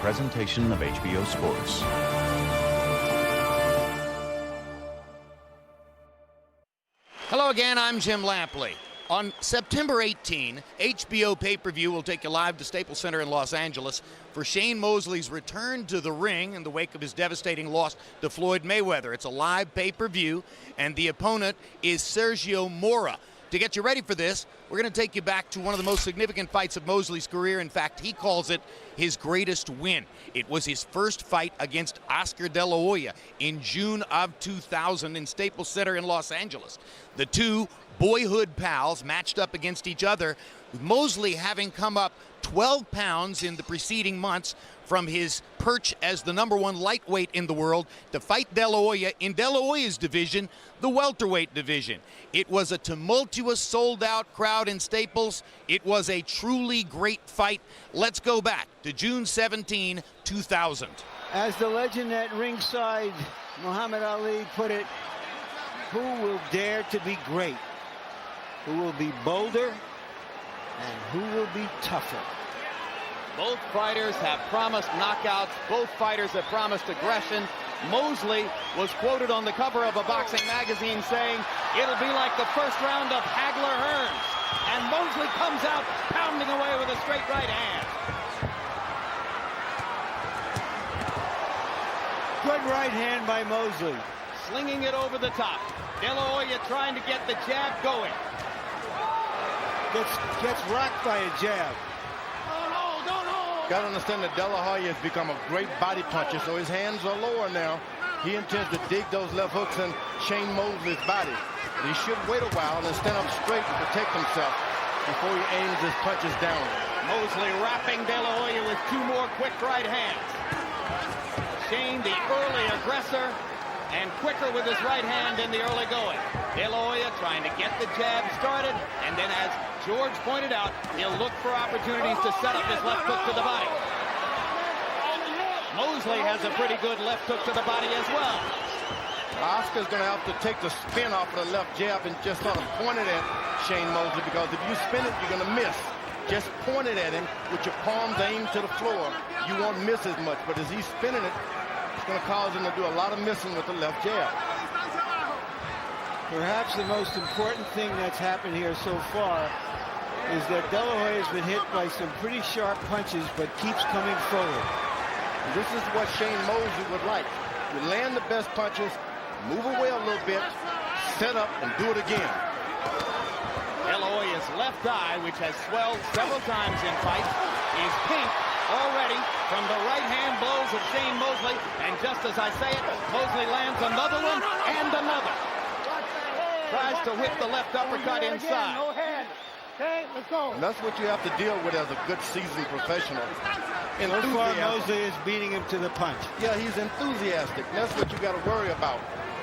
presentation of HBO Sports. Hello again, I'm Jim Lampley. On September 18, HBO pay-per-view will take you live to Staples Center in Los Angeles for Shane Mosley's return to the ring in the wake of his devastating loss to Floyd Mayweather. It's a live pay-per-view, and the opponent is Sergio Mora. To get you ready for this, we're going to take you back to one of the most significant fights of Mosley's career. In fact, he calls it his greatest win. It was his first fight against Oscar De La Hoya in June of 2000 in Staples Center in Los Angeles. The two boyhood pals matched up against each other, with Mosley having come up 12 pounds in the preceding months from his perch as the #1 lightweight in the world to fight De La Hoya in De La Hoya's division, the welterweight division. It was a tumultuous, sold-out crowd in Staples. It was a truly great fight. Let's go back to June 17, 2000. As the legend at ringside, Muhammad Ali, put it, who will dare to be great? Who will be bolder? And who will be tougher? Both fighters have promised knockouts. Both fighters have promised aggression. Mosley was quoted on the cover of a boxing magazine saying, "It'll be like the first round of Hagler-Hearns." And Mosley comes out pounding away with a straight right hand. Good right hand by Mosley. Slinging it over the top. De La Hoya trying to get the jab going. Gets rocked by a jab. Got to understand that De La Hoya has become a great body puncher, so his hands are lower now. He intends to dig those left hooks in Shane Mosley's body. But he should wait a while and stand up straight and protect himself before he aims his punches down. Mosley wrapping De La Hoya with two more quick right hands. Shane, the early aggressor, and quicker with his right hand in the early going. De La Hoya trying to get the jab started, and then as George pointed out, he'll look for opportunities to set up his left hook to the body. Mosley has a pretty good left hook to the body as well. Oscar's going to have to take the spin off of the left jab and just sort of point it at Shane Mosley, because if you spin it, you're going to miss. Just point it at him with your palms aimed to the floor. You won't miss as much, but as he's spinning it, it's going to cause him to do a lot of missing with the left jab. Perhaps the most important thing that's happened here so far is that De La Hoya has been hit by some pretty sharp punches, but keeps coming forward. And this is what Shane Mosley would like. You land the best punches, move away a little bit, set up, and do it again. De La Hoya's left eye, which has swelled several times in fights, is pink already from the right-hand blows of Shane Mosley. And just as I say it, Mosley lands another one and another. Tries to whip the left uppercut inside. Okay, let's go. And that's what you have to deal with as a good seasoned professional. So far, Mosley is beating him to the punch. Yeah, he's enthusiastic. That's what you got to worry about.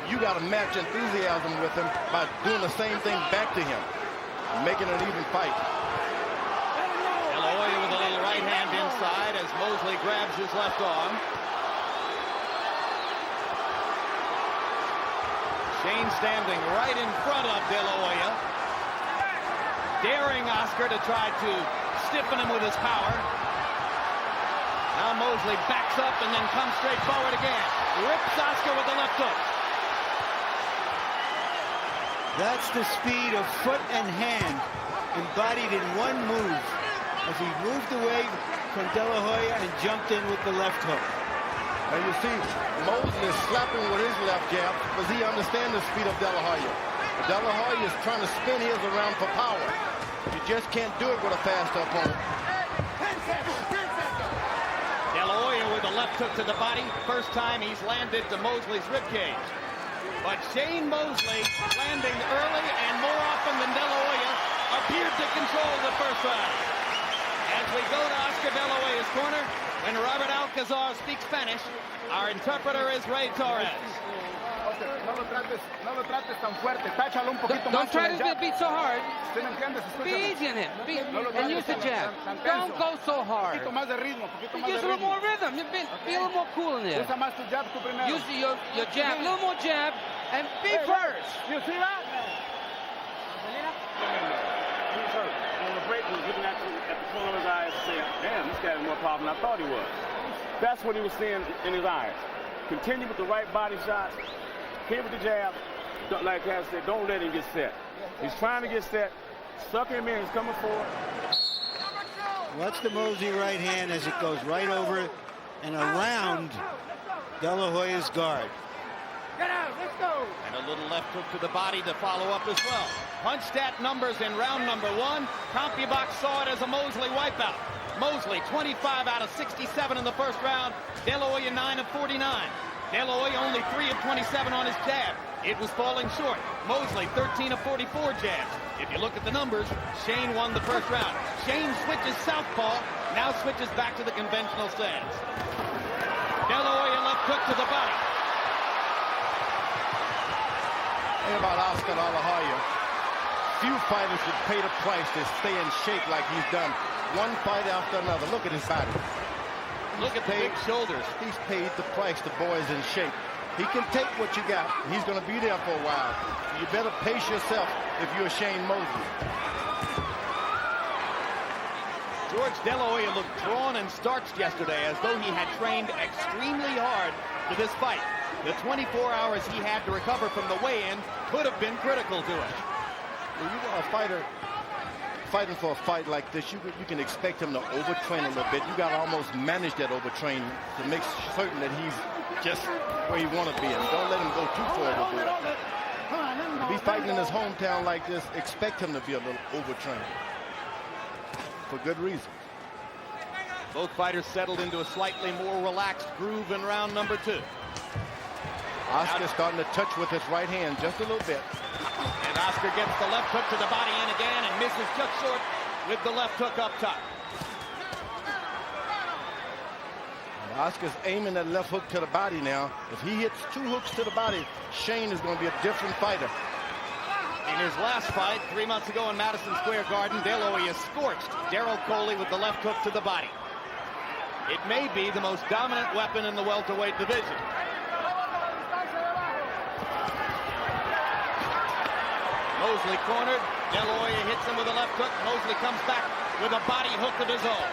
You got to match enthusiasm with him by doing the same thing back to him, making an even fight. De La Hoya with a little right hand inside as Mosley grabs his left arm. Shane standing right in front of De La Hoya, daring Oscar to try to stiffen him with his power. Now Mosley backs up and then comes straight forward again. Rips Oscar with the left hook. That's the speed of foot and hand embodied in one move as he moved away from De La Hoya and jumped in with the left hook. And you see, Mosley is slapping with his left jab because he understands the speed of De La Hoya. But De La Hoya is trying to spin his around for power. You just can't do it with a faster opponent. De La Hoya with a left hook to the body. First time he's landed to Mosley's ribcage. But Shane Mosley, landing early and more often than De La Hoya, appeared to control the first round. As we go to Oscar De La Hoya's corner, when Robert Alcazar speaks Spanish, our interpreter is Ray Torres. Don't try to beat so hard. Be easy on him. And use the jab. Don't go so hard. Use a little more rhythm. Be a little more cool in there. Use your jab. A little more jab. And be first. You see that? On the break, he was looking at the corner of his eyes saying, damn, this guy has more power than I thought he was. That's what he was seeing in his eyes. Continue with the right body shots. Hit with the jab. Like Cass said, don't let him get set. He's trying to get set. Suck him in. He's coming forward. Watch the Mosley right hand as it goes right over and around De La Hoya's guard. Get out, let's go. And a little left hook to the body to follow up as well. Punch stat numbers in round number 1. CompuBox saw it as a Mosley wipeout. Mosley 25 out of 67 in the first round. De La Hoya 9 of 49. De La Hoya only 3 of 27 on his jab. It was falling short. Mosley 13 of 44 jabs. If you look at the numbers, Shane won the first round. Shane switches southpaw, now switches back to the conventional stance. De La Hoya left hook to the body. Think about Oscar De La Hoya. Few fighters would pay the price to stay in shape like he's done. One fight after another. Look at his body. Look at the big shoulders. He's paid the price. The boy's in shape. He can take what you got. He's going to be there for a while. You better pace yourself if you're Shane Mosley. George De La Hoya looked drawn and starched yesterday as though he had trained extremely hard for this fight. The 24 hours he had to recover from the weigh-in could have been critical to him. When you are a fighter fighting for a fight like this, you can expect him to overtrain a little bit. You got to almost manage that overtrain to make certain that he's just where he want to be, and don't let him go too far overboard. To be fighting in his hometown like this, expect him to be a little overtrained for good reason. Both fighters settled into a slightly more relaxed groove in round number 2. Oscar starting to touch with his right hand just a little bit. And Oscar gets the left hook to the body in again and misses just short with the left hook up top. And Oscar's aiming that left hook to the body now. If he hits 2 hooks to the body, Shane is going to be a different fighter. In his last fight 3 months ago in Madison Square Garden, De La Hoya scorched Darryl Coley with the left hook to the body. It may be the most dominant weapon in the welterweight division. Mosley cornered. De La Hoya hits him with a left hook. Mosley comes back with a body hook of his own.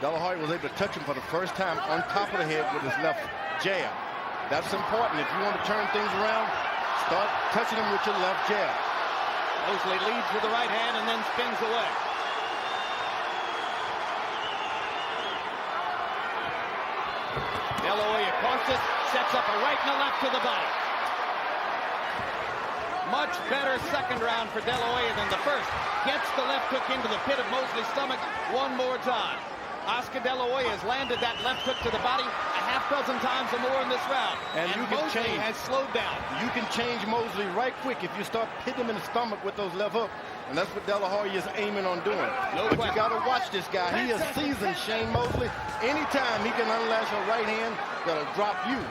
De La Hoya was able to touch him for the first time on top of the head with his left jab. That's important. If you want to turn things around, start touching him with your left jab. Mosley leads with the right hand and then spins away. De La Hoya cautious, sets up a right and a left to the body. Much better second round for De La Hoya than the first. Gets the left hook into the pit of Mosley's stomach one more time. Oscar De La Hoya has landed that left hook to the body a half dozen times or more in this round. And you can Mosley change. has slowed down. You can change Mosley right quick if you start hitting him in the stomach with those left hooks. And that's what De La Hoya is aiming on doing. But you got to watch this guy. He is seasoned, Shane Mosley. Anytime he can unlash a right hand that'll drop you.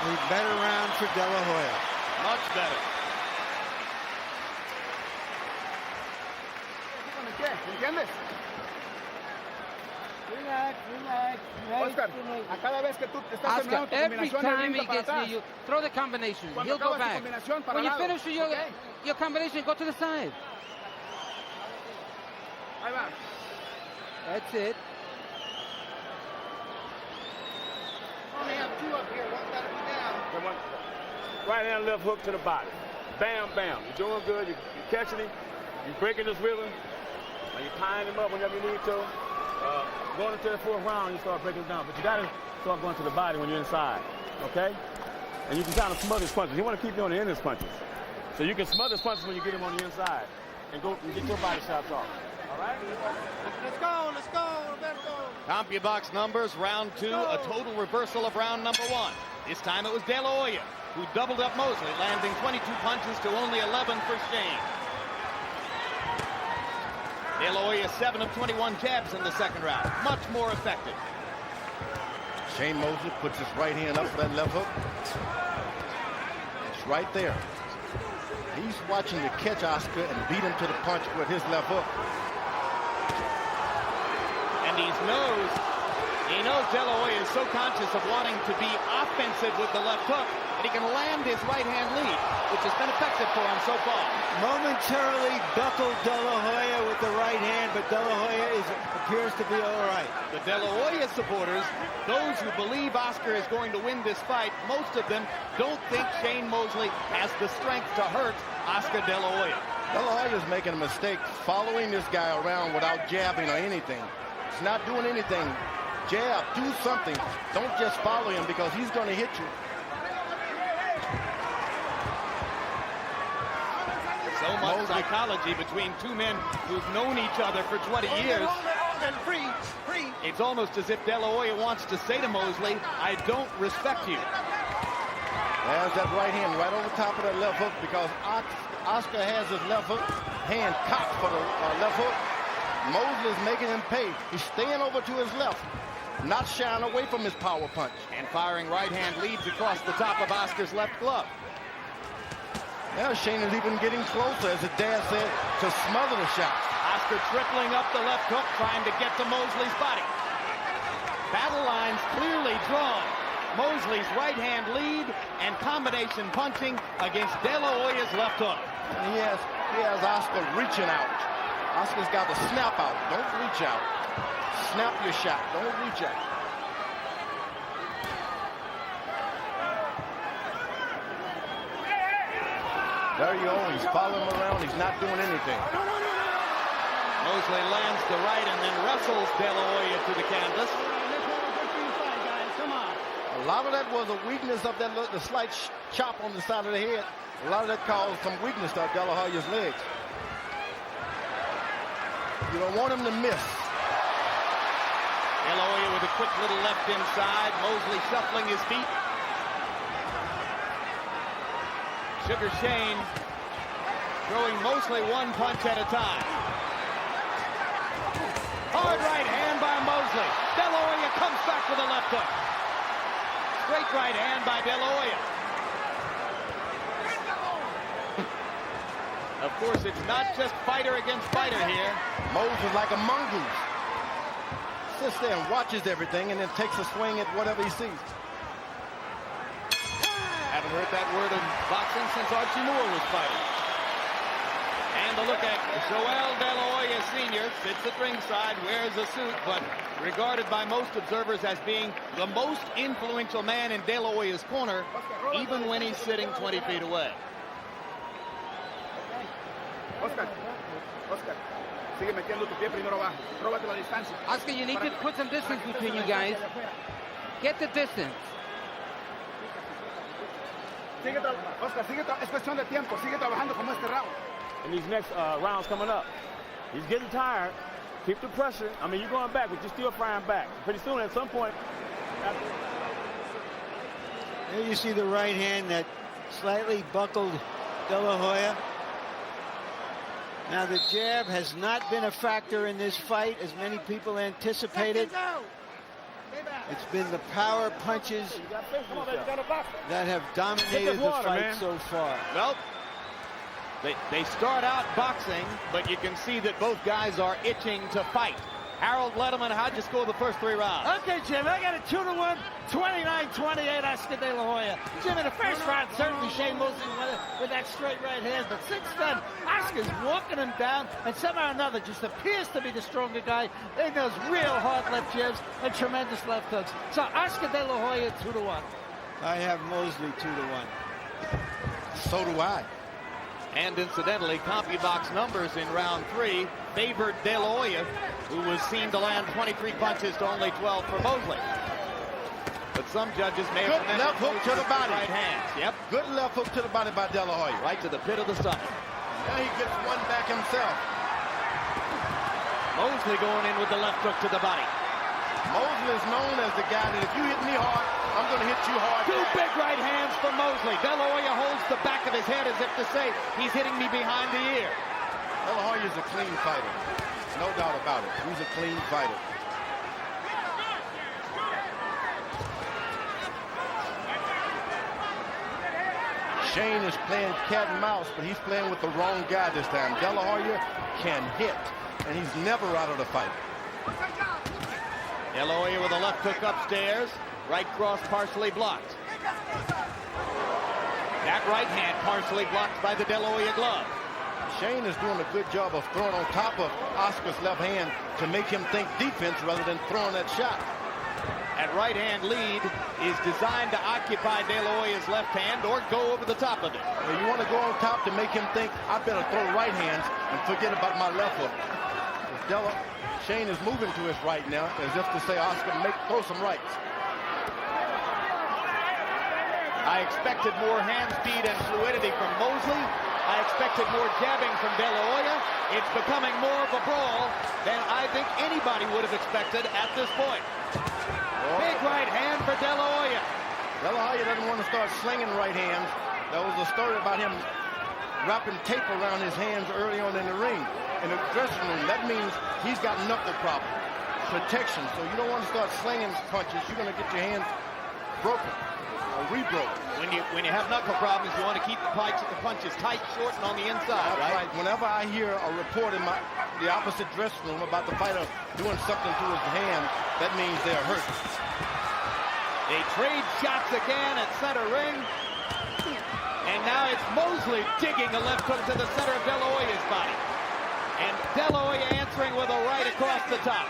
A better round for De La Hoya. Much better. ¿Entiendes? Relax, relax. Oscar, a cada vez que tú estás Oscar, terminando tu every combinación, time él he brinca gets para me, atrás. you throw the combination. Cuando He'll go acabas tu back. combinación, para When you lado, finish ¿ok? your combination, go to the side. Ahí va. That's it. Only have 2 up here. One got to be down. Come on. Right hand, left hook to the body. Bam, bam. You're doing good. You're catching him. You're breaking this rhythm. And you're tying him up whenever you need to. Going into the 4th round, you start breaking him down. But you got to start going to the body when you're inside. Okay? And you can kind of smother his punches. You want to keep him on the end of his punches. So you can smother his punches when you get him on the inside. And go and get your body shots off. All right? Let's go. Let's go. Let's go. CompuBox numbers, round 2, a total reversal of round number 1. This time it was De La Hoya who doubled up Mosley, landing 22 punches to only 11 for Shane. De La Hoya 7 of 21 jabs in the second round, much more effective. Shane Mosley puts his right hand up for that left hook. It's right there. He's watching to catch Oscar and beat him to the punch with his left hook. And he knows De La Hoya is so conscious of wanting to be offensive with the left hook but he can land his right-hand lead, which has been effective for him so far. Momentarily buckled De La Hoya with the right hand, but De La Hoya appears to be all right. The De La Hoya supporters, those who believe Oscar is going to win this fight, most of them don't think Shane Mosley has the strength to hurt Oscar De La Hoya. De La Hoya's making a mistake following this guy around without jabbing or anything. He's not doing anything. Jab, do something. Don't just follow him because he's going to hit you. So much psychology between two men who've known each other for 20 years. It's almost as if De La Hoya wants to say to Mosley, I don't respect you. There's that right hand right over top of that left hook because Oscar has his left hook hand cocked for the left hook. Mosley is making him pay. He's staying over to his left, not shying away from his power punch. And firing right hand leads across the top of Oscar's left glove. Now Shane is even getting closer, as the dad said, to smother the shots. Oscar tripling up the left hook, trying to get to Mosley's body. Battle lines clearly drawn. Mosley's right hand lead and combination punching against De La Hoya's left hook. And he has Oscar reaching out. Oscar's got to snap out. Don't reach out. Snap your shot. Don't reach out. There you go. He's following him around. He's not doing anything. Mosley lands the right and then wrestles De La Hoya to the canvas. A lot of that was a weakness of that, the slight chop on the side of the head. A lot of that caused some weakness to De La Hoya's legs. You don't want him to miss. De La Hoya with a quick little left inside. Mosley shuffling his feet. Sugar Shane throwing Mosley one punch at a time. Hard right hand by Mosley. De La Hoya comes back with a left hook. Straight right hand by De La Hoya. Of course, it's not just fighter against fighter here. Mosley like a mongoose. Sits there and watches everything and then takes a swing at whatever he sees. Haven't heard that word in boxing since Archie Moore was fighting. And a look at Joel De La Hoya Sr. sits at ringside, wears a suit, but regarded by most observers as being the most influential man in De La Hoya's corner, even when he's sitting 20 feet away. Oscar, you need to put some distance between you guys. Get the distance. In these next rounds coming up, he's getting tired. Keep the pressure. I mean, you're going back, but you're still firing back. Pretty soon, at some point. There you see the right hand that slightly buckled De La Hoya. Now the jab has not been a factor in this fight as many people anticipated. It's been the power punches that have dominated the fight so far. Well, they start out boxing, but you can see that both guys are itching to fight. Harold Letterman, how'd you score the first 3 rounds? Okay, Jim, I got a 2-1, 29-28, Oscar De La Hoya. Jim, in the first round, certainly Shane Mosley with that straight right hand, but since then, Oscar's walking him down, and somehow or another just appears to be the stronger guy. He knows real hard left jabs and tremendous left hooks. So Oscar De La Hoya, 2-1. I have Mosley 2-1. So do I. And incidentally, CompuBox numbers in round 3 favored De La Hoya, who was seen to land 23 punches to only 12 for Mosley. But some judges may have good left hook to the body. Right hands. Yep. Good left hook to the body by De La Hoya. Right to the pit of the stomach. Now he gets one back himself. Mosley going in with the left hook to the body. Mosley is known as the guy that if you hit me hard, I'm going to hit you hard. 2 big right hands for Mosley. De La Hoya holds the back of his head as if to say, he's hitting me behind the ear. De La Hoya is a clean fighter. No doubt about it. He's a clean fighter. Shane is playing cat and mouse, but he's playing with the wrong guy this time. De La Hoya can hit, and he's never out of the fight. De La Hoya with a left hook upstairs. Right cross partially blocked. That right hand partially blocked by the De La Hoya glove. Shane is doing a good job of throwing on top of Oscar's left hand to make him think defense rather than throwing that shot. That right hand lead is designed to occupy De La Hoya's left hand or go over the top of it. You want to go on top to make him think, I better throw right hands and forget about my left hook. Shane is moving to his right now, as if to say, Oscar, throw some rights. I expected more hand speed and fluidity from Mosley. I expected more jabbing from De La Hoya. It's becoming more of a brawl than I think anybody would have expected at this point. Big right hand for De La Hoya. De La Hoya doesn't want to start slinging right hands. There was a story about him wrapping tape around his hands early on in the ring. In the dressing room, that means he's got knuckle problem, protection. So you don't want to start slinging punches. You're going to get your hands broken or rebroken. When you have knuckle problems, you want to keep the punches tight, short, and on the inside. That's right. Whenever I hear a report in the opposite dressing room about the fighter doing something to his hand, that means they're hurt. They trade shots again at center ring. And now it's Mosley digging a left hook to the center of De La Hoya's body. And De La Hoya answering with a right across the top.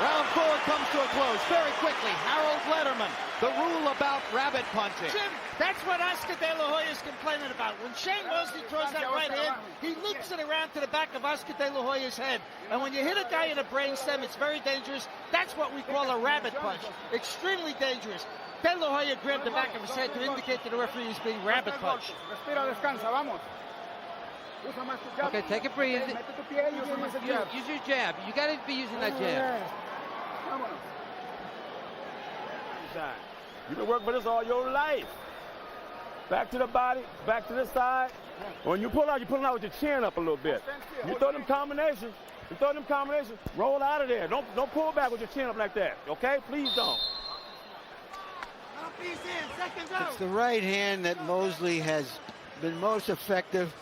Round 4 comes to a close very quickly. Harold Letterman, the rule about rabbit punching. Jim, that's what Oscar De La Hoya is complaining about. When Shane Mosley throws that right hand, he loops it around to the back of Oscar De La Hoya's head. And when you hit a guy in the brainstem, it's very dangerous. That's what we call a rabbit punch. Extremely dangerous. De La Hoya grabbed the back of his head to indicate to the referee he's being rabbit punched. Okay, take a breathe. Use your jab. You got to be using that jab. You've been working for this all your life. Back to the body, back to the side. When you pull out, you're pulling out with your chin up a little bit. You throw them combinations. Roll out of there. Don't pull back with your chin up like that. Okay? Please don't. It's the right hand that Mosley has been most effective.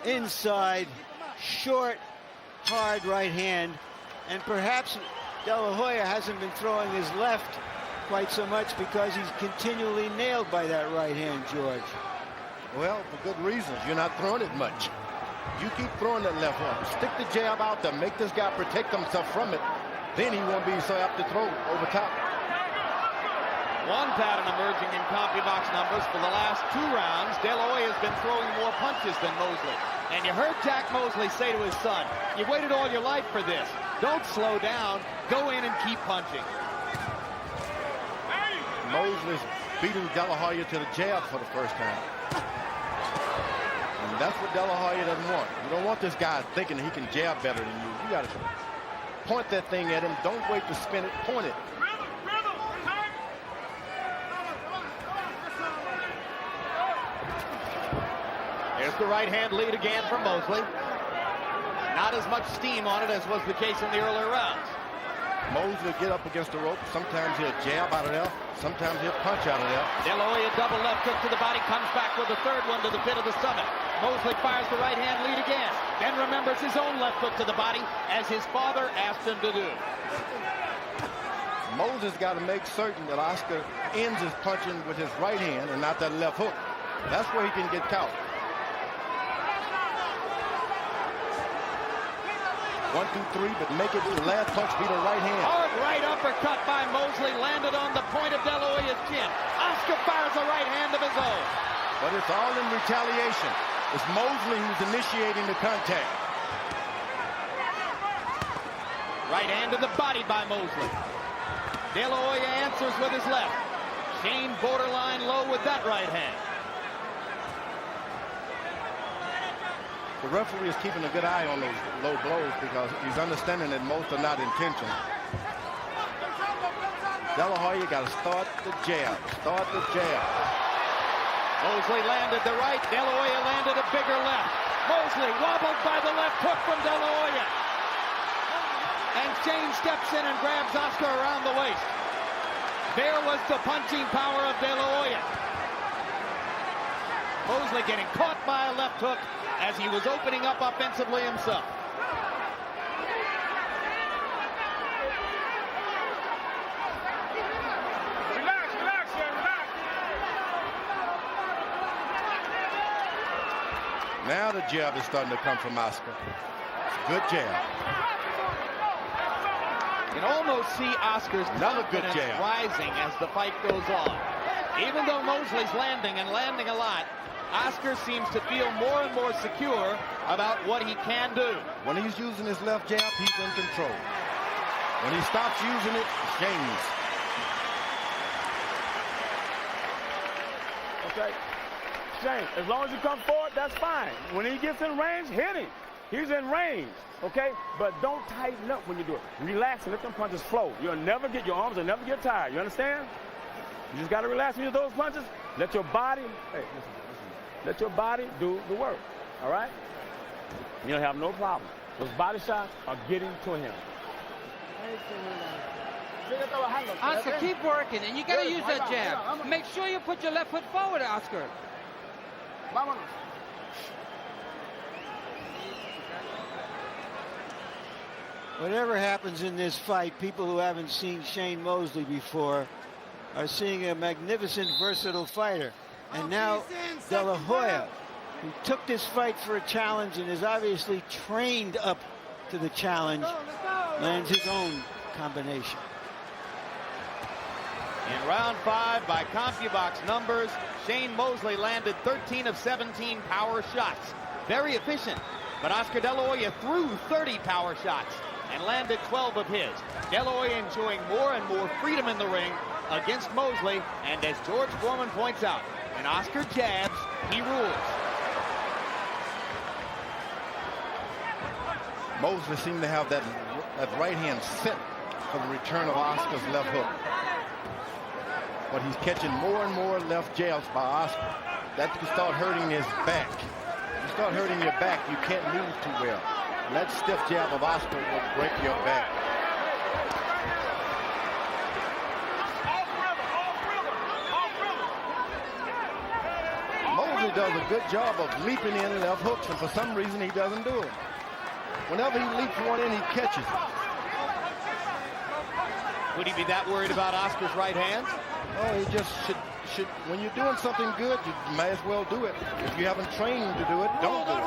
Inside, short, hard right hand. And perhaps De La Hoya hasn't been throwing his left quite so much because he's continually nailed by that right hand, George. Well, for good reasons. You're not throwing it much. You keep throwing that left one. Stick the jab out there. Make this guy protect himself from it. Then he won't be so apt to throw over top. One pattern emerging in CompuBox numbers for the last 2 rounds. De La Hoya has been throwing more punches than Mosley. And you heard Jack Mosley say to his son, you waited all your life for this. Don't slow down. Go in and keep punching. Mosley's beating De La Hoya to the jab for the first time. And that's what De La Hoya doesn't want. You don't want this guy thinking he can jab better than you. You got to point that thing at him. Don't wait to spin it. Point it. There's the right hand lead again from Mosley. Not as much steam on it as was the case in the earlier rounds. Mosley get up against the rope. Sometimes he'll jab out of there. Sometimes he'll punch out of there. De La Hoya double left hook to the body, comes back with a third one to the pit of the stomach. Mosley fires the right hand lead again. Then remembers his own left hook to the body as his father asked him to do. Mosley's got to make certain that Oscar ends his punching with his right hand and not that left hook. That's where he can get caught. 1, 2, 3, but make it the last punch be the right hand. Hard right uppercut by Mosley landed on the point of De La Hoya's chin. Oscar fires a right hand of his own. But it's all in retaliation. It's Mosley who's initiating the contact. Right hand to the body by Mosley. De La Hoya answers with his left. Shane borderline low with that right hand. The referee is keeping a good eye on those low blows because he's understanding that most are not intentional. De La Hoya got to start the jab. Start the jab. Mosley landed the right. De La Hoya landed a bigger left. Mosley wobbled by the left hook from De La Hoya. And Shane steps in and grabs Oscar around the waist. There was the punching power of De La Hoya. Mosley getting caught by a left hook as he was opening up offensively himself. Now the jab is starting to come from Oscar. Good jab. You can almost see Oscar's Another good confidence jab. rising as the fight goes on. Even though Mosley's landing and landing a lot, Oscar seems to feel more and more secure about what he can do. When he's using his left jab, he's in control. When he stops using it, Shane's. Okay. Shane, as long as you come forward, that's fine. When he gets in range, hit him. He's in range, okay? But don't tighten up when you do it. Relax and let them punches flow. Your arms will never get tired. You understand? You just got to relax when you do those punches. Let your body, hey, listen. Let your body do the work, all right? You'll have no problem. Those body shots are getting to him. Oscar, keep working, and you got to use that jab. Make sure you put your left foot forward, Oscar. Whatever happens in this fight, people who haven't seen Shane Mosley before are seeing a magnificent, versatile fighter. And now De La Hoya, who took this fight for a challenge and is obviously trained up to the challenge, lands his own combination. In round 5, by CompuBox numbers, Shane Mosley landed 13 of 17 power shots. Very efficient, but Oscar De La Hoya threw 30 power shots and landed 12 of his. De La Hoya enjoying more and more freedom in the ring against Mosley, and as George Foreman points out, when Oscar jabs, he rules. Mosley seemed to have that right hand set for the return of Oscar's left hook. But he's catching more and more left jabs by Oscar. That can start hurting his back. You start hurting your back, you can't move too well. And that stiff jab of Oscar will break your back. Mosley does a good job of leaping in left hooks, and for some reason he doesn't do it. Whenever he leaps one in, he catches it. Would he be that worried about Oscar's right hand? Oh, he just should. When you're doing something good, you may as well do it. If you haven't trained to do it, don't do it.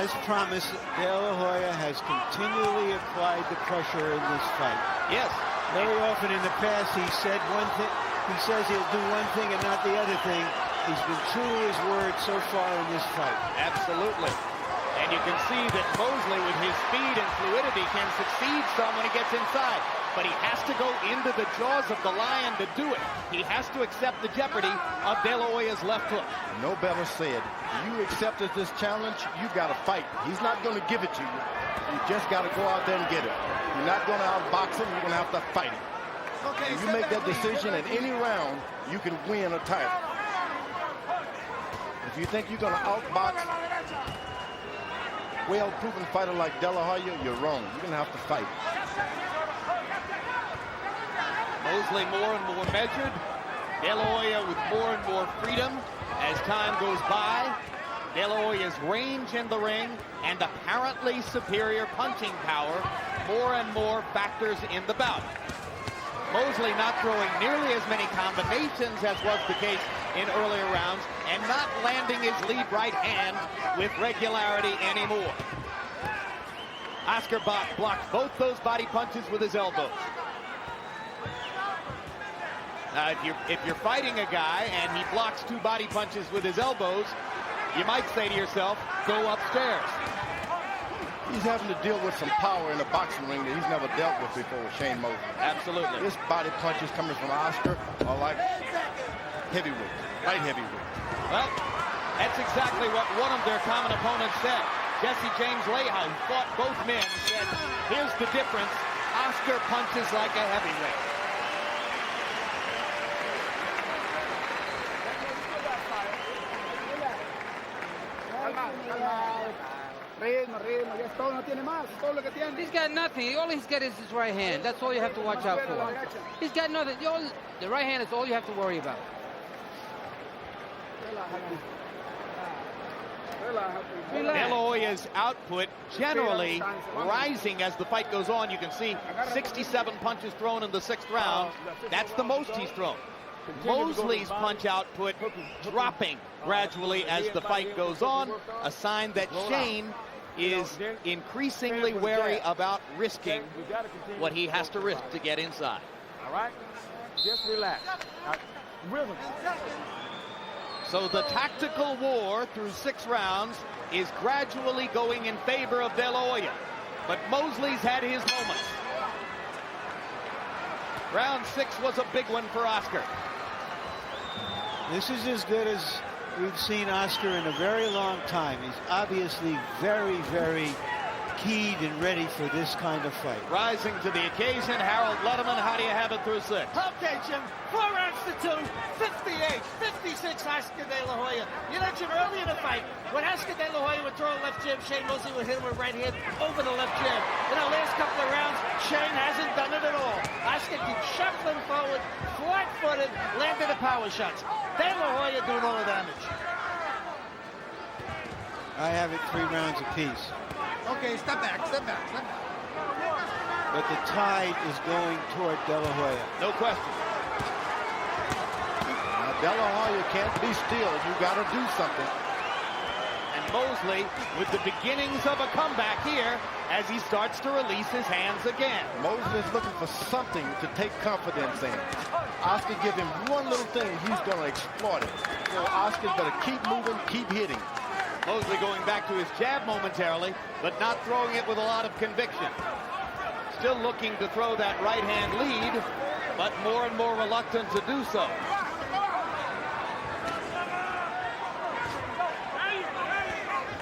As promised, De La Hoya has continually applied the pressure in this fight. Yes. Very often in the past, he said one thing. He says he'll do one thing and not the other thing. He's been true to his word so far in this fight. Absolutely. And you can see that Mosley, with his speed and fluidity, can succeed some when he gets inside. But he has to go into the jaws of the lion to do it. He has to accept the jeopardy of De La Hoya's left hook. No better said. You accepted this challenge, you got to fight. He's not going to give it to you. You just got to go out there and get it. You're not going to outbox him. You're going to have to fight him. Okay, and you make that decision at any round, you can win a title. If you think you're going to outbox well-proven fighter like De La Hoya, you're wrong. You're going to have to fight. Mosley more and more measured. De La Hoya with more and more freedom as time goes by. De La Hoya's range in the ring and apparently superior punching power more and more factors in the bout. Mosley not throwing nearly as many combinations as was the case in earlier rounds, and not landing his lead right hand with regularity anymore. Oscar blocks both those body punches with his elbows. Now, if you're fighting a guy and he blocks two body punches with his elbows, you might say to yourself, go upstairs. He's having to deal with some power in the boxing ring that he's never dealt with before with Shane Mosley. Absolutely. This body punches coming from Oscar are like heavyweight, light heavyweight. Well, that's exactly what one of their common opponents said. Jesse James Leha, who fought both men, said, here's the difference. Oscar punches like a heavyweight. He's got nothing. All he's got is his right hand. That's all you have to watch out for. He's got nothing. The right hand is all you have to worry about. De La Hoya's output generally rising as the fight goes on. You can see 67 punches thrown in the 6th round. That's the most he's thrown. Mosley's punch output dropping gradually as the fight goes on, a sign that Shane is increasingly wary about risking what he has to risk to get inside. All right? Just relax. Rhythm. So the tactical war through 6 rounds is gradually going in favor of De La Hoya. But Mosley's had his moments. Round 6 was a big one for Oscar. This is as good as we've seen Oscar in a very long time. He's obviously very, very keyed and ready for this kind of fight. Rising to the occasion, Harold Letterman, how do you have it through 6? Okay, Jim, 4 rounds to 2, 58, 56, Oscar De La Hoya. You mentioned earlier in the fight, when Oscar De La Hoya would throw a left jab, Shane Mosley would hit him with right hand over the left jab. In the last couple of rounds, Shane hasn't done it at all. Oscar keeps shuffling forward, flat-footed, landing the power shots. De La Hoya doing all the damage. I have it 3 rounds apiece. Okay, step back, step back, step back. But the tide is going toward De La Hoya. No question. Now, De La Hoya can't be still. You got to do something. And Mosley with the beginnings of a comeback here as he starts to release his hands again. Mosley's looking for something to take confidence in. Oscar give him one little thing, he's going to exploit it. So Oscar better keep moving, keep hitting. Mosley going back to his jab momentarily, but not throwing it with a lot of conviction. Still looking to throw that right hand lead, but more and more reluctant to do so.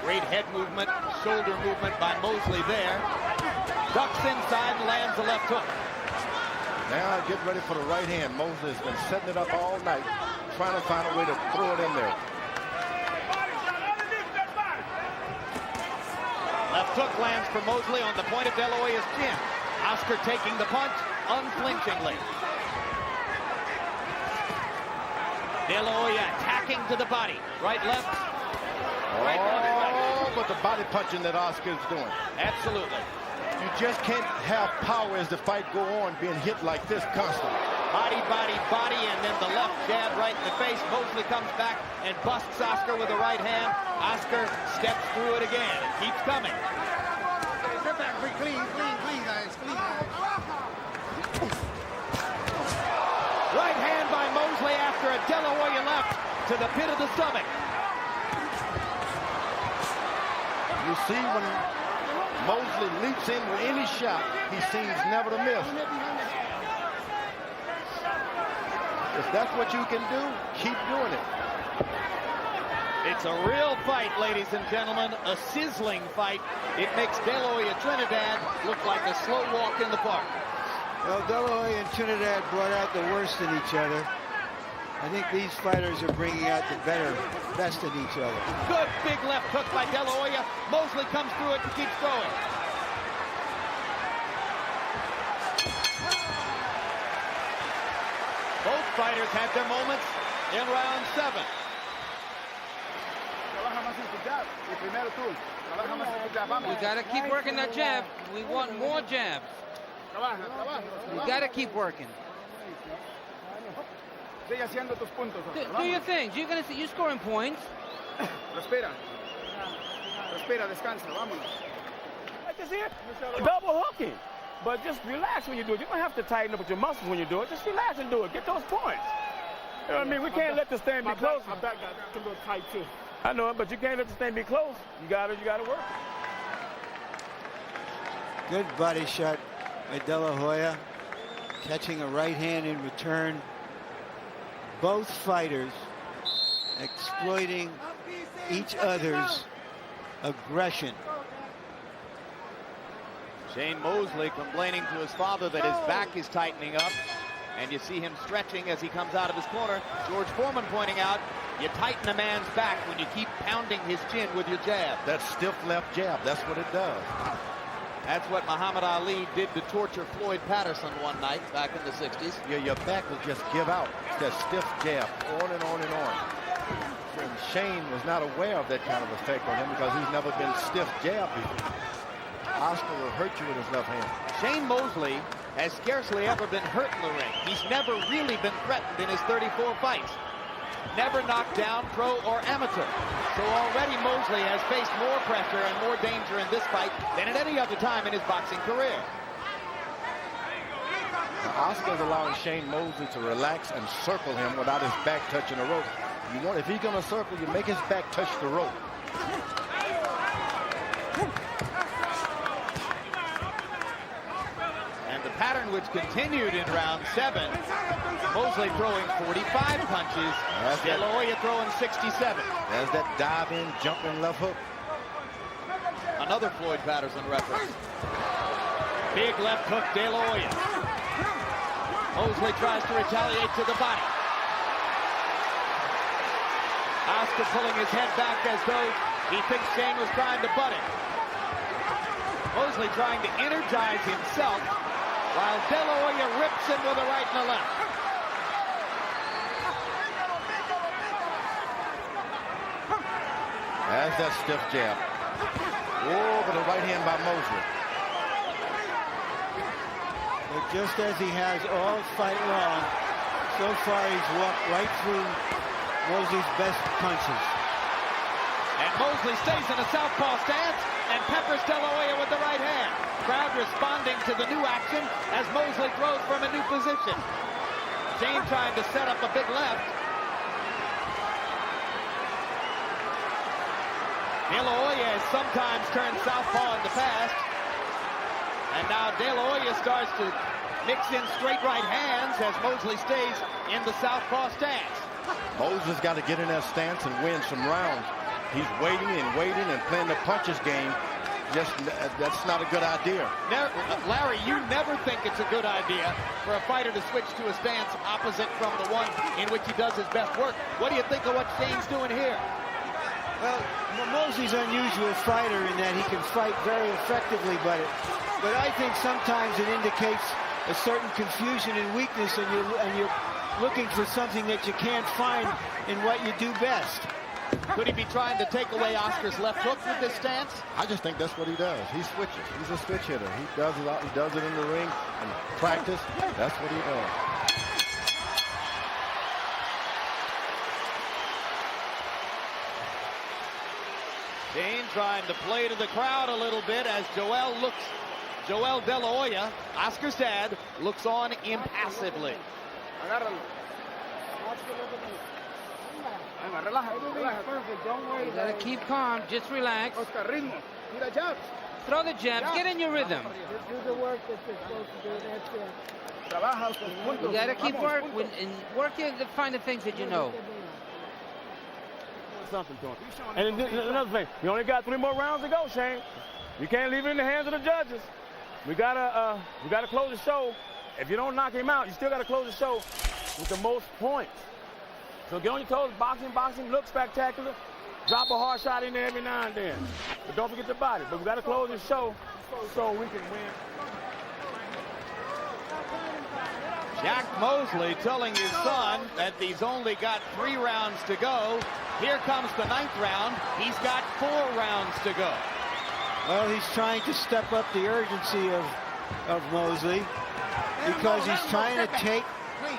Great head movement, shoulder movement by Mosley there. Ducks inside and lands a left hook. Now get ready for the right hand. Mosley has been setting it up all night, trying to find a way to throw it in there. Left hook lands for Mosley on the point of De La Hoya's chin. Oscar taking the punch unflinchingly. De La Hoya attacking to the body. Right, left. Right, left, right. But the body punching that Oscar is doing. Absolutely. You just can't have power as the fight go on being hit like this constantly. Body, body, body, and then the left jab right in the face. Mosley comes back and busts Oscar with the right hand. Oscar steps through it again. It keeps coming. Step back, clean, guys, clean. Right hand by Mosley after a De La Hoya left to the pit of the stomach. You see when Mosley leaps in with any shot, he seems never to miss. If that's what you can do, keep doing it. It's a real fight, ladies and gentlemen, a sizzling fight. It makes De La Hoya Trinidad look like a slow walk in the park. Well, De La Hoya and Trinidad brought out the worst in each other. I think these fighters are bringing out the best in each other. Good big left hook by De La Hoya. Mosley comes through it and keeps throwing. Both fighters had their moments in round 7. We got to keep working that jab. We want more jabs. We got to keep working. Do your things. You're scoring points. Respira. Respira, descansa, vámonos. Like this here, double hooking. But just relax when you do it. You don't have to tighten up with your muscles when you do it. Just relax and do it. Get those points. You know what I mean? We can't let the stand be close. My back got a little tight too. I know it, but you can't let the stand be close. You gotta work. Good body shot by De La Hoya, catching a right hand in return. Both fighters exploiting each other's aggression. Shane Mosley complaining to his father that his back is tightening up. And you see him stretching as he comes out of his corner. George Foreman pointing out, you tighten a man's back when you keep pounding his chin with your jab. That stiff left jab, that's what it does. That's what Muhammad Ali did to torture Floyd Patterson one night back in the 60s. Your back will just give out. It's that stiff jab, on and on and on. Shane was not aware of that kind of effect on him because he's never been stiff jab before. Oscar will hurt you with his left hand. Shane Mosley has scarcely ever been hurt in the ring. He's never really been threatened in his 34 fights. Never knocked down, pro or amateur. So already Mosley has faced more pressure and more danger in this fight than at any other time in his boxing career. Now, Oscar's allowing Shane Mosley to relax and circle him without his back touching the rope. If he's going to circle, you make his back touch the rope. And the pattern which continued in round 7, Mosley throwing 45 punches, De La Hoya throwing 67. There's that dive in, jump in left hook. Another Floyd Patterson reference. Big left hook, De La Hoya. Mosley tries to retaliate to the body. Oscar pulling his head back as though he thinks Shane was trying to butt him. Mosley trying to energize himself while De La Hoya rips him with a right and a left. There's that stiff jab. Oh, but a right hand by Mosley. But just as he has all fight long, so far he's walked right through Mosley's best punches. And Mosley stays in a southpaw stance and peppers De La Hoya with the right hand. Crowd responding to the new action as Mosley throws from a new position. Shane trying to set up a big left. De La Hoya has sometimes turned southpaw in the past. And now De La Hoya starts to mix in straight right hands as Mosley stays in the southpaw stance. Mosley's got to get in that stance and win some rounds. He's waiting and playing the punches game. That's not a good idea. Larry, you never think it's a good idea for a fighter to switch to a stance opposite from the one in which he does his best work. What do you think of what Shane's doing here? Well, Mosley's an unusual fighter in that he can fight very effectively, but I think sometimes it indicates a certain confusion and weakness, and you're looking for something that you can't find in what you do best. Could he be trying to take away Oscar's left hook with this stance? I just think that's what he does. He switches. He's a switch hitter. He does it in the ring and practice. That's what he does. Shane trying to play to the crowd a little bit as Joel De La Hoya, Oscar's dad, looks on impassively. You gotta keep calm, just relax. Throw the jabs, get in your rhythm. Do the work that you're supposed to do. That's it. You gotta keep working to find the things that you know. Something to him. And another thing, you only got 3 more rounds to go, Shane. You can't leave it in the hands of the judges. We gotta close the show. If you don't knock him out, you still gotta close the show with the most points. So get on your toes, boxing, look spectacular. Drop a hard shot in there every now and then. But don't forget the body. But we gotta close the show so we can win. Jack Mosley telling his son that he's only got 3 rounds to go. Here comes the 9th round. He's got 4 rounds to go. Well, he's trying to step up the urgency of Mosley because he's trying to take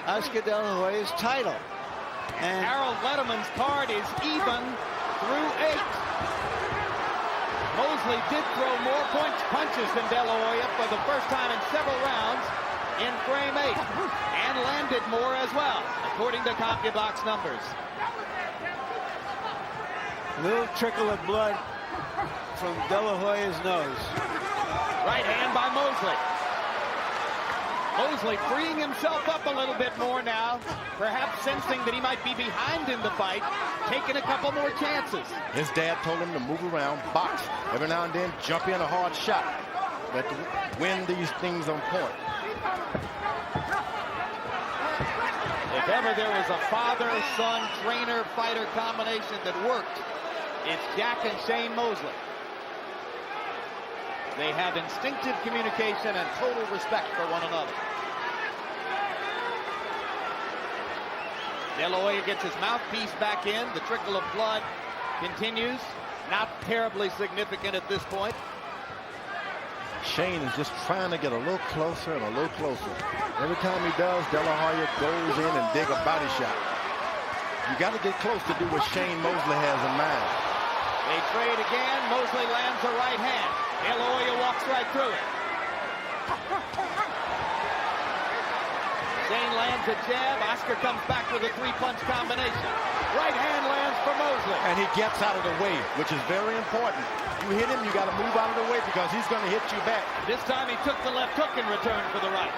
Oscar De La Hoya's title. And Harold Letterman's card is even through 8. Mosley did throw more punches than De La Hoya for the first time in several rounds in frame 8, and landed more as well, according to CompuBox numbers. a little trickle of blood from De La Hoya's nose. Right hand by Mosley. Mosley freeing himself up a little bit more now, perhaps sensing that he might be behind in the fight, taking a couple more chances. His dad told him to move around, box, every now and then jump in a hard shot, but to win these things on point. If ever there was a father-son, trainer-fighter combination that worked, it's Jack and Shane Mosley. They have instinctive communication and total respect for one another. De La Hoya gets his mouthpiece back in. The trickle of blood continues. Not terribly significant at this point. Shane is just trying to get a little closer and a little closer. Every time he does, De La Hoya goes in and dig a body shot. You got to get close to do what Shane Mosley has in mind. They trade again. Mosley lands a right hand. De La Hoya walks right through it. Shane lands a jab. Oscar comes back with a three-punch combination. Right hand lands for Mosley. And he gets out of the way, which is very important. You hit him, you got to move out of the way because he's going to hit you back. This time he took the left hook in return for the right.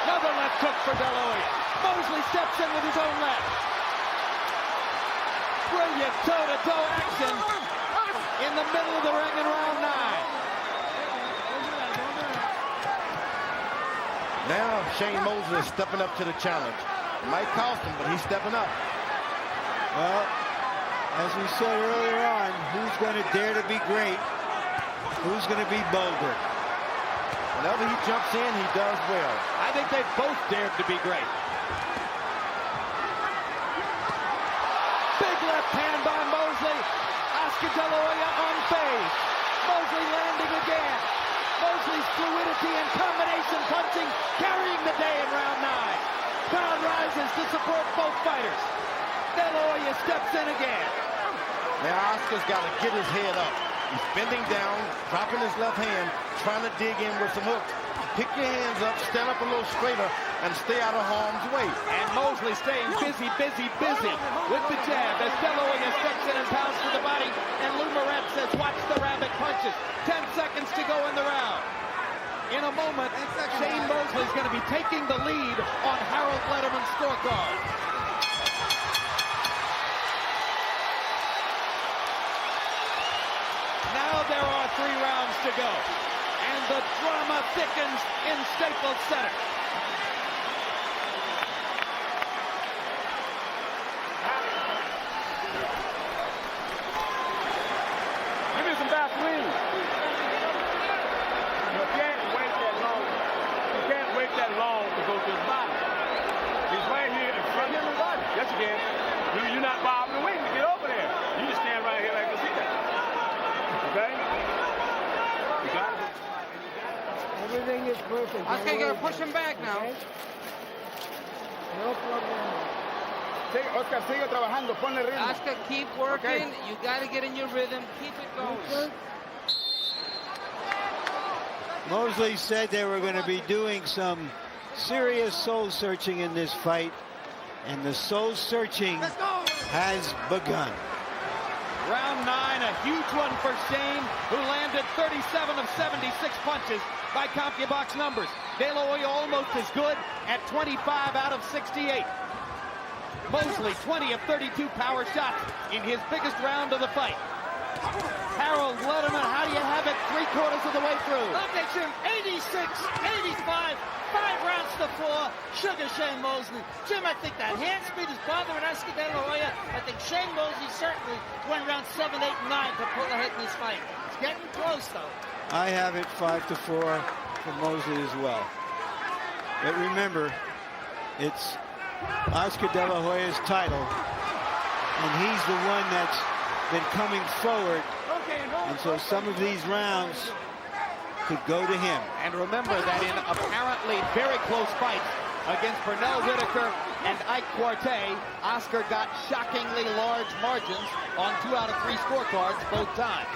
Another left hook for De La Hoya. Mosley steps in with his own left. Brilliant toe-to-toe action in the middle of the ring in round 9. Now Shane Mosley is stepping up to the challenge. It might cost him, but he's stepping up. Well, as we said earlier on, who's going to dare to be great? Who's going to be bolder? Whenever he jumps in, he does well. I think they both dared to be great. Big left hand by Mosley. Oscar De La Hoya unfazed. Mosley landing again. Mosley's fluidity and combination punching carrying the day in round 9. Crowd rises to support both fighters. De La Hoya steps in again. Now Oscar's got to get his head up. He's bending down, dropping his left hand, trying to dig in with some hooks. Pick your hands up, stand up a little straighter, and stay out of harm's way. And Mosley staying busy with the jab as De La Hoya steps in and pounds to the body. And Lou Moret says, watch the rabbit punches. 10 seconds to go in the round. In a moment, Shane Mosley's going to be taking the lead on Harold Lederman's scorecard. Now there are 3 rounds to go. And the drama thickens in Staples Center. Give me some Vaseline. You can't wait that long. You can't wait that long to go to his body. He's right here in front of the body. Yes, you can. You're not bobbing the wing to get over there. You just stand right here like this. Okay? You got it. Everything is perfect. Oscar, you gotta push him back now. No problem. Oscar, sigue trabajando. Ponle ritmo. Oscar, keep working. You gotta get in your rhythm. Keep it going. Mosley said they were going to be doing some serious soul searching in this fight, and the soul searching has begun. Round 9, a huge one for Shane, who landed 37 of 76 punches by CompuBox numbers. De La Hoya almost as good at 25 out of 68. Mosley 20 of 32 power shots in his biggest round of the fight. Harold Lederman, how do you have it 3/4 of the way through? Look at Jim, 86, 85, 5 rounds to 4. Sugar Shane Mosley. Jim, I think that hand speed is bothering Oscar De La Hoya. I think Shane Mosley certainly went around 7, 8, 9 to pull ahead in this fight. It's getting close, though. I have it 5-4 for Mosley as well. But remember, it's Oscar De La Hoya's title, and he's the one that's been coming forward, and so some of these rounds could go to him. And remember that in apparently very close fights against Pernell Whitaker and Ike Quartey, Oscar got shockingly large margins on 2 out of 3 scorecards both times.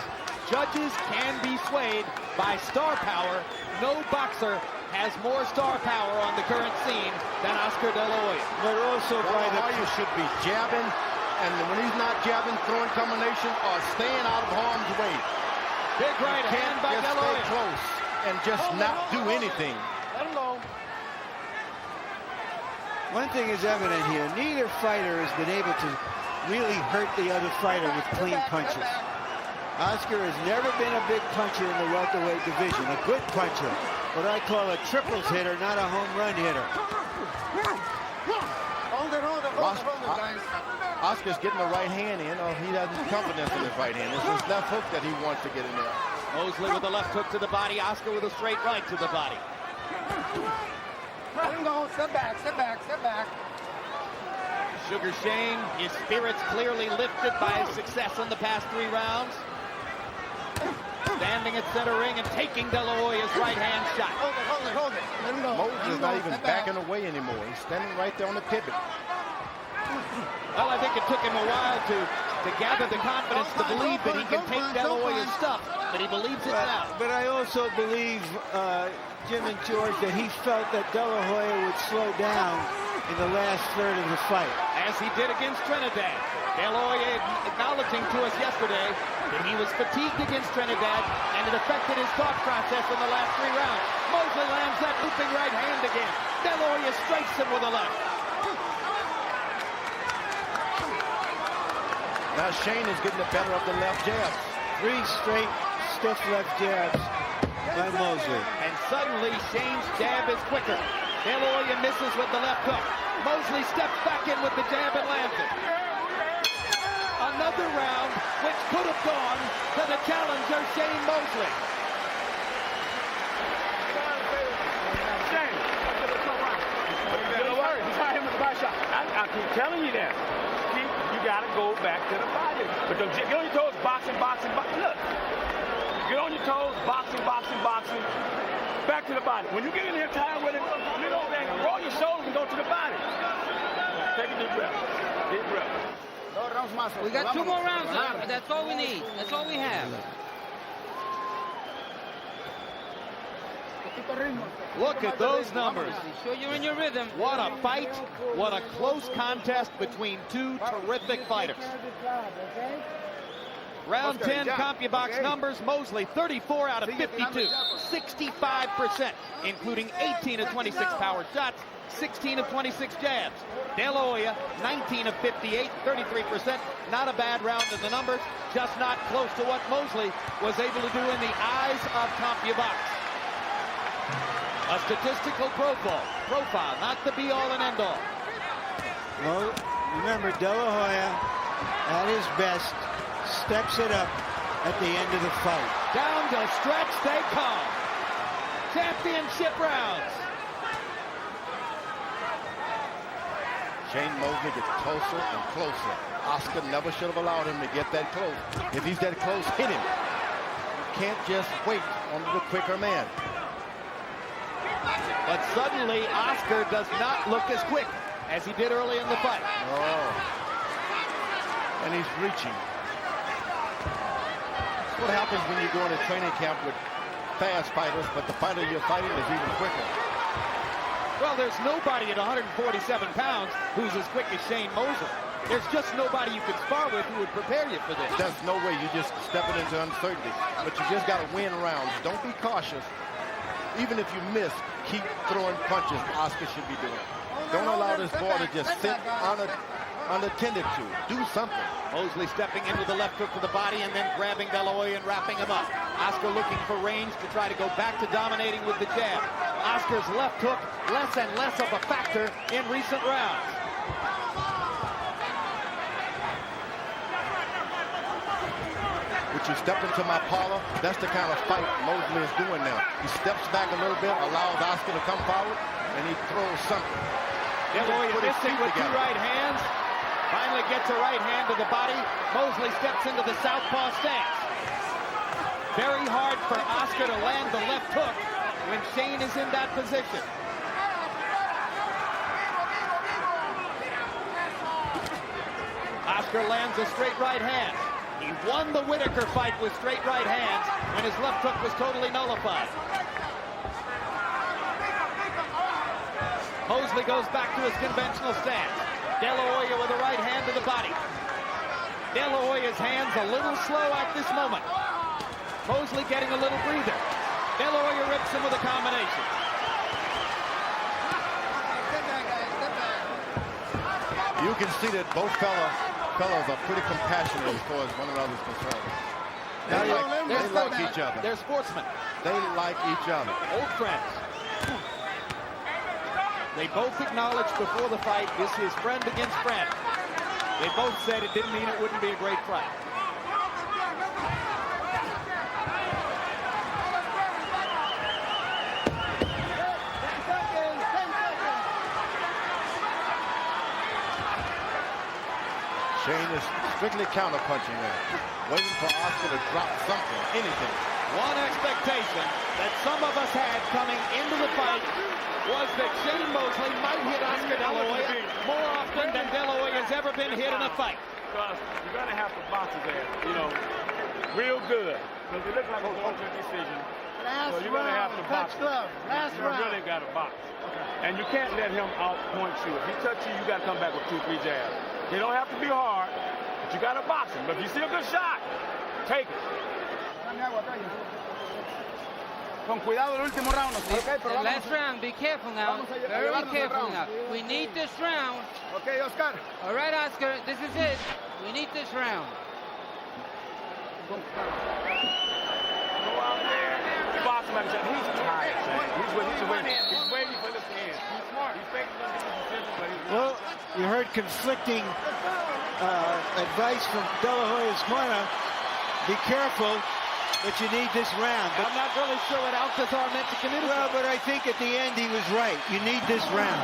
Judges can be swayed by star power. No boxer has more star power on the current scene than Oscar De La Hoya. But also by the Hoya should be jabbing, and when he's not jabbing, throwing combination or staying out of harm's way. Big right hand by De La Stay Hoya. close and just not do anything. Let him go. One thing is evident here. Neither fighter has been able to really hurt the other fighter with clean punches. Oscar has never been a big puncher in the welterweight division. A good puncher. What I call a triples hitter, not a home run hitter. Hold it, guys. Oscar's getting the right hand in, or he has confidence in his right hand. It's his left hook that he wants to get in there. Mosley with the left hook to the body. Oscar with a straight right to the body. Let him go. Step back, step back, step back. Sugar Shane, his spirits clearly lifted by his success in the past 3 rounds. Standing at center ring and taking De La Hoya's right-hand shot. Hold it. Mosley is not even backing away anymore. He's standing right there on the pivot. Well, I think it took him a while to gather the confidence to believe that he can take De La Hoya's stuff, but he believes it now. But I also believe, Jim and George, that he felt that De La Hoya would slow down in the last third of the fight. As he did against Trinidad. De La Hoya acknowledging to us yesterday that he was fatigued against Trinidad and it affected his thought process in the last 3 rounds. Mosley lands that looping right hand again. De La Hoya strikes him with a left. Now Shane is getting the better of the left jabs. 3 straight stiff left jabs by Mosley. And suddenly Shane's jab is quicker. De La Hoya misses with the left hook. Mosley steps back in with the jab and lands it. Another round which could have gone to the challenger, Shane Mosley. Shane, don't worry. He's not him with the body shot. I keep telling you that. You got to go back to the body. But don't get on your toes, boxing. Look. Get on your toes, boxing. Back to the body. When you get in here tired with it, you know that. Roll your shoulders and go to the body. Take a deep breath. We got 2 more rounds left. That's all we need. That's all we have. Look at those numbers. Be sure you're in your rhythm. What a fight. What a close contest between 2 terrific fighters. Round 10 CompuBox numbers. Mosley 34 out of 52. 65%, including 18 of 26 power shots, 16 of 26 jabs. De La Hoya 19 of 58, 33%. Not a bad round in the numbers. Just not close to what Mosley was able to do in the eyes of CompuBox. A statistical profile, not the be-all and end-all. Well, remember, De La Hoya, at his best, steps it up at the end of the fight. Down to stretch they come. Championship rounds. Shane Mosley gets closer and closer. Oscar never should have allowed him to get that close. If he's that close, hit him. You can't just wait on the quicker man. But suddenly, Oscar does not look as quick as he did early in the fight. Oh. And he's reaching. That's what happens when you go into training camp with fast fighters, but the fighter you're fighting is even quicker. Well, there's nobody at 147 pounds who's as quick as Shane Mosley. There's just nobody you could spar with who would prepare you for this. There's no way. You're just stepping into uncertainty. But you just got to win rounds. Don't be cautious. Even if you miss, keep throwing punches. Oscar should be doing. Don't allow this ball to just sit unattended to. Do something. Mosley stepping into the left hook to the body and then grabbing De La Hoya and wrapping him up. Oscar looking for range to try to go back to dominating with the jab. Oscar's left hook less and less of a factor in recent rounds. Would you step into my parlor? That's the kind of fight Mosley is doing now. He steps back a little bit, allows Oscar to come forward, and he throws something. De La Hoya missing with 2 right hands. Finally gets a right hand to the body. Mosley steps into the southpaw stance. Very hard for Oscar to land the left hook when Shane is in that position. Oscar lands a straight right hand. He won the Whitaker fight with straight right hands when his left hook was totally nullified. Mosley goes back to his conventional stance. De La Hoya with a right hand to the body. De La Hoya's hands a little slow at this moment. Mosley getting a little breather. De La Hoya rips him with a combination. You can see that both fellas are pretty compassionate as far as one another's concerned. They like each other. They're sportsmen. They like each other. Old friends. They both acknowledged before the fight this is friend against friend. They both said it didn't mean it wouldn't be a great fight. is strictly counter-punching there. Waiting for Oscar to drop something, anything. One expectation that some of us had coming into the fight was that Shane Mosley might hit Oscar De La Hoya more often than De La Hoya has ever been hit in a fight. Because you're going to have to box his ass, you know, real good. Because it looks like it's going to a decision. So you're going to have to box him. You really got to box. And you can't let him out-point you. If he touches you, you got to come back with 2-3 jabs. They don't have to be hard, but you got to box him. But if you see a good shot, take it. Con cuidado el último round. The last round, be careful now. Very careful now. We need this round. Okay, Oscar. All right, Oscar, this is it. We need this round. Go out there. Box him. He's tired, man. He's waiting for this to end. He's smart. He's thinking about this decision, but he's not. Well, you heard conflicting advice from De La Hoya's corner. Be careful, but you need this round. But I'm not really sure what Alcazar meant to commit. well, but I think at the end he was right. You need this round.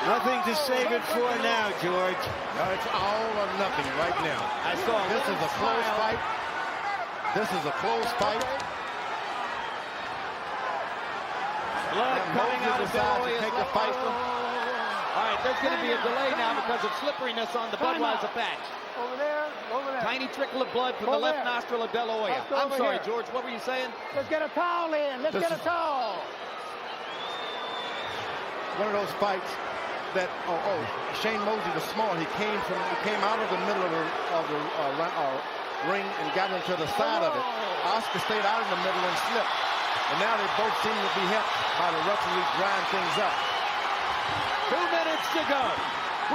Nothing to save it for now, George. It's all or nothing right now. I saw This is a close fight. This is a close fight. Blood coming out of De La decides to Hoya's take the left fight. nostril. All right, there's going to be a delay now because of slipperiness on the Budweiser patch. Over there, over there. Tiny trickle of blood from the Over left there. nostril of De La Hoya. Oscar, I'm over sorry, here. George, what were you saying? Let's get a towel in. Let's This get a is- towel. One of those fights that Shane Mosley was smart. He came out of the middle of the ring and got into the side of it. Oscar stayed out in the middle and slipped. And now they both seem to be helped by the referee drying things up. 2 minutes to go.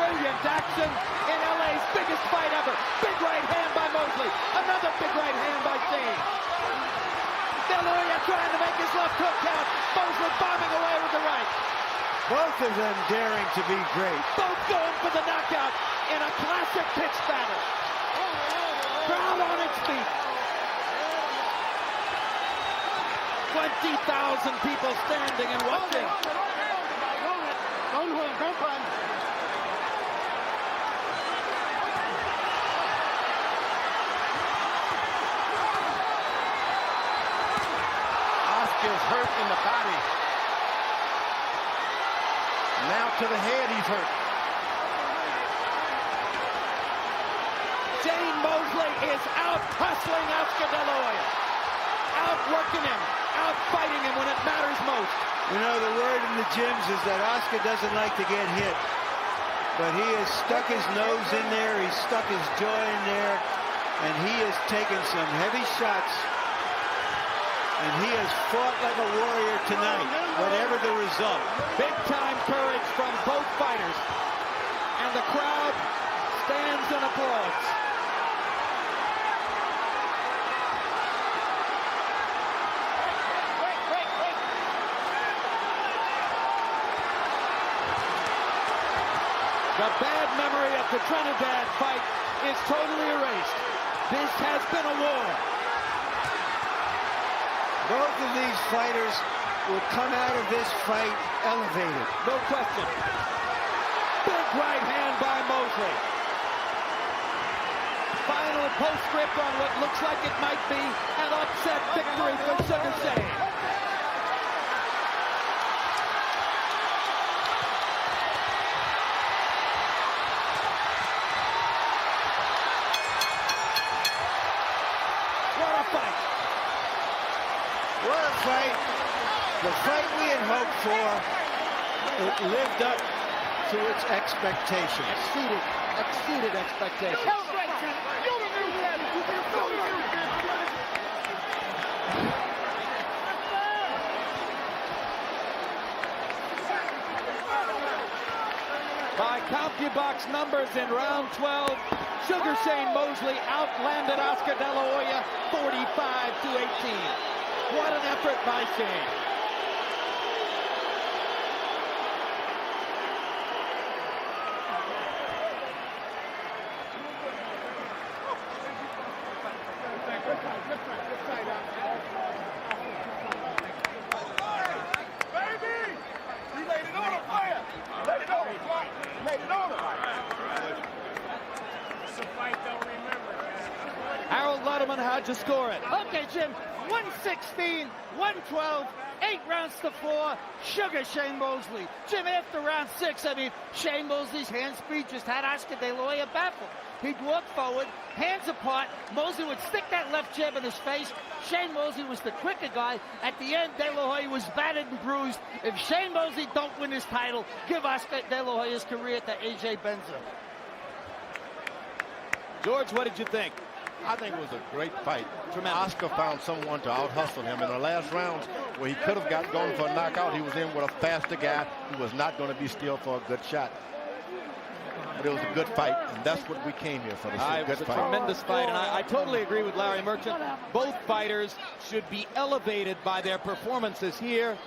William Jackson in LA's biggest fight ever. Big right hand by Mosley. Another big right hand by Shane. De La Hoya trying to make his left hook count. Mosley bombing away with the right. Both of them daring to be great. Both going for the knockout in a classic pitch battle. Crowd on its feet. 20,000 people standing and watching. Don't run. Oscar's hurt in the body. Now to the head he's hurt. Shane Mosley is out hustling Oscar De La Hoya. Out working him. Out fighting him when it matters most. You know, the word in the gyms is that Oscar doesn't like to get hit. But he has stuck his nose in there, he's stuck his jaw in there, and he has taken some heavy shots. And he has fought like a warrior tonight, whatever the result. Big time courage from both fighters. And the crowd stands and applauds. The bad memory of the Trinidad fight is totally erased. This has been a war. Both of these fighters will come out of this fight elevated. No question. Big right hand by Mosley. Final postscript on what looks like it might be an upset victory for Sugar Shane. What a fight. What a fight. The fight we had hoped for, it lived up to its expectations. Exceeded expectations. By CompuBox numbers in round 12, Sugar Shane Mosley outlanded Oscar De La Hoya 45-18. What an effort by Shane. Harold Letterman, how'd you score it? Okay, Jim, 116, 112, 8 rounds to 4. Sugar Shane Mosley. Jim, after round 6, I mean, Shane Mosley's hand speed just had Oscar De La Hoya baffled. He'd walk forward, hands apart. Mosley would stick that left jab in his face. Shane Mosley was the quicker guy. At the end, De La Hoya was battered and bruised. If Shane Mosley don't win his title, give Oscar De La Hoya's career to A.J. Benza. George, what did you think? I think it was a great fight. Oscar found someone to out-hustle him in the last rounds where he could have got going for a knockout. He was in with a faster guy who was not going to be still for a good shot. But it was a good fight, and that's what we came here for. It was a tremendous fight, and I totally agree with Larry Merchant. Both fighters should be elevated by their performances here.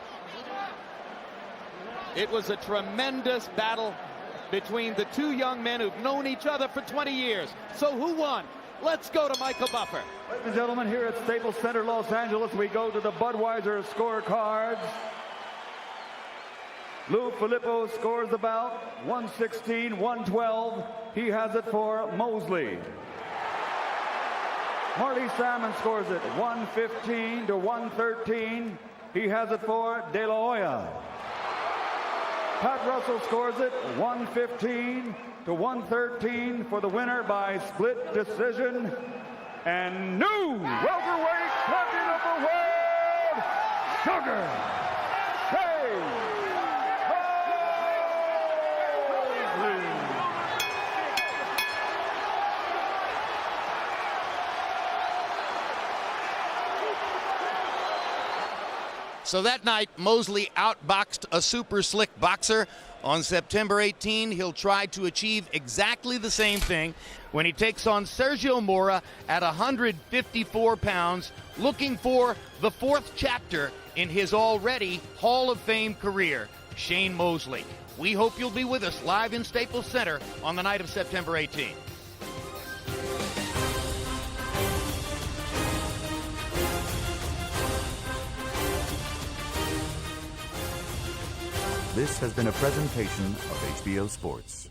It was a tremendous battle between the two young men who've known each other for 20 years. So who won? Let's go to Michael Buffer. Ladies and gentlemen, here at Staples Center, Los Angeles, we go to the Budweiser scorecards. Lou Filippo scores the bout, 116-112. He has it for Mosley. Marty Salmon scores it, 115-113. He has it for De La Hoya. Pat Russell scores it, 115-113 for the winner by split decision. And new welterweight champion of the world, Sugar Shane Mosley. So that night, Mosley outboxed a super slick boxer. On September 18, he'll try to achieve exactly the same thing when he takes on Sergio Mora at 154 pounds, looking for the 4th chapter in his already Hall of Fame career, Shane Mosley. We hope you'll be with us live in Staples Center on the night of September 18. This has been a presentation of HBO Sports.